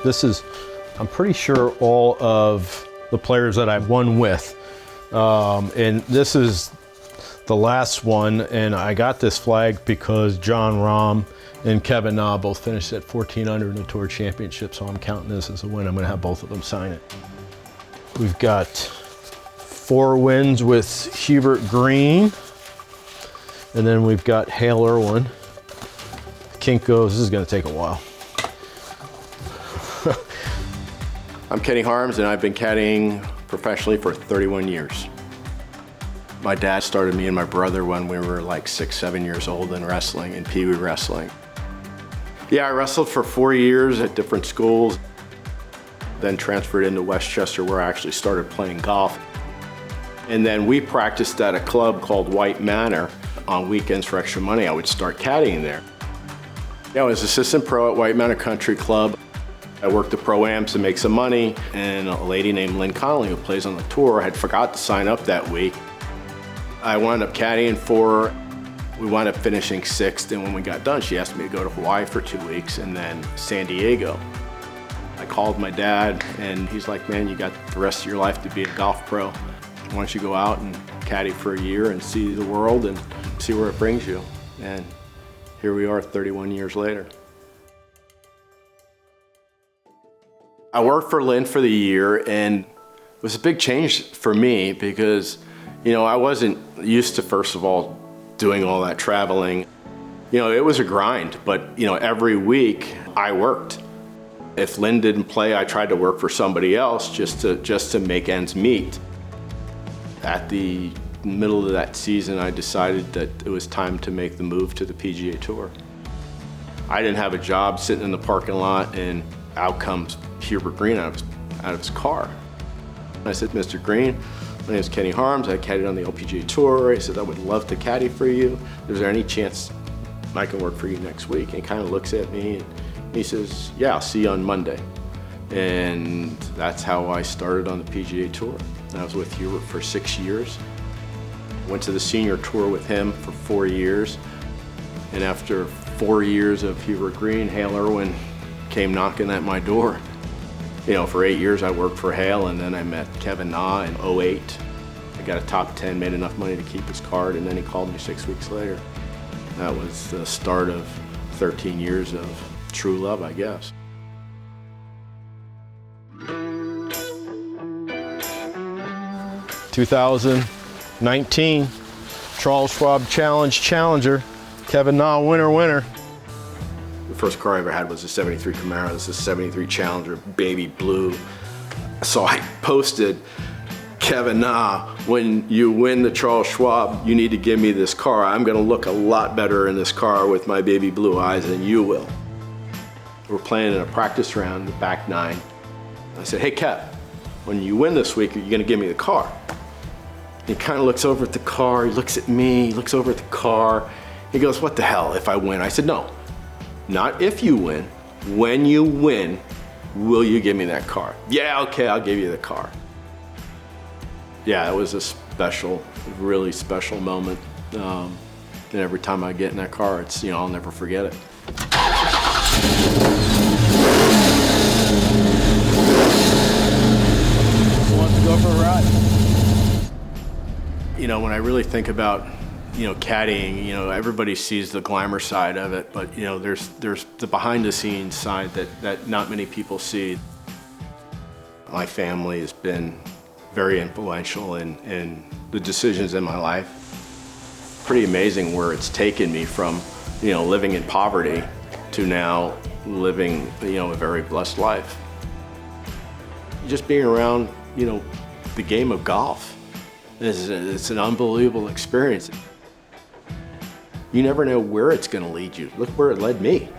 This is, I'm pretty sure, all of the players that I've won with. And this is the last one, and I got this flag because John Rahm and Kevin Na both finished at 14 under in the Tour Championship, so I'm counting this as a win. I'm gonna have both of them sign it. We've got 4 wins with Hubert Green, and then we've got Hale Irwin. Kinko's, this is gonna take a while. I'm Kenny Harms, and I've been caddying professionally for 31 years. My dad started me and my brother when we were like 6, 7 years old in wrestling, in Pee Wee wrestling. Yeah, I wrestled for 4 years at different schools, then transferred into Westchester where I actually started playing golf. And then we practiced at a club called White Manor. On weekends for extra money, I would start caddying there. Yeah, I was assistant pro at White Manor Country Club. I worked the pro-ams to make some money, and a lady named Lynn Colonial, who plays on the tour, had forgot to sign up that week. I wound up caddying for her. We wound up finishing 6th, and when we got done, she asked me to go to Hawaii for 2 weeks and then San Diego. I called my dad, and he's like, man, you got the rest of your life to be a golf pro. Why don't you go out and caddy for a year and see the world and see where it brings you? And here we are 31 years later. I worked for Lynn for the year, and it was a big change for me because, you know, I wasn't used to, first of all, doing all that traveling. You know, it was a grind, but, you know, every week I worked. If Lynn didn't play, I tried to work for somebody else just to make ends meet. At the middle of that season, I decided that it was time to make the move to the PGA Tour. I didn't have a job, sitting in the parking lot, and out comes Hubert Green out of his car. I said, Mr. Green, my name is Kenny Harms. I caddied on the LPGA Tour. He said, I would love to caddy for you. Is there any chance I can work for you next week? And he kind of looks at me and he says, yeah, I'll see you on Monday. And that's how I started on the PGA Tour. And I was with Hubert for 6 years. Went to the senior tour with him for 4 years. And after 4 years of Hubert Green, Hale Irwin came knocking at my door. You know, for 8 years I worked for Hale, and then I met Kevin Na in '08. I got a top 10, made enough money to keep his card, and then he called me 6 weeks later. That was the start of 13 years of true love, I guess. "2019 Charles Schwab Challenge Challenger, Kevin Na, winner. The first car I ever had was a '73 Camaro. This is a '73 Challenger, baby blue. So I posted, Kevin Na, when you win the Charles Schwab, you need to give me this car. I'm gonna look a lot better in this car with my baby blue eyes than you will. We're playing in a practice round, the back 9. I said, hey Kev, when you win this week, are you gonna give me the car? He kind of looks over at the car, he looks at me, he looks over at the car. He goes, what the hell if I win? I said, no, not if you win. When you win, will you give me that car? Yeah, okay, I'll give you the car. Yeah, it was a special, really special moment. And every time I get in that car, it's, you know, I'll never forget it. Who wants to go for a ride? You know, when I really think about, you know, caddying, you know, everybody sees the glamour side of it, but, you know, there's the behind the scenes side that not many people see. My family has been very influential in the decisions in my life. Pretty amazing where it's taken me from, you know, living in poverty to now living, you know, a very blessed life. Just being around, you know, the game of golf. It's an unbelievable experience. You never know where it's going to lead you. Look where it led me.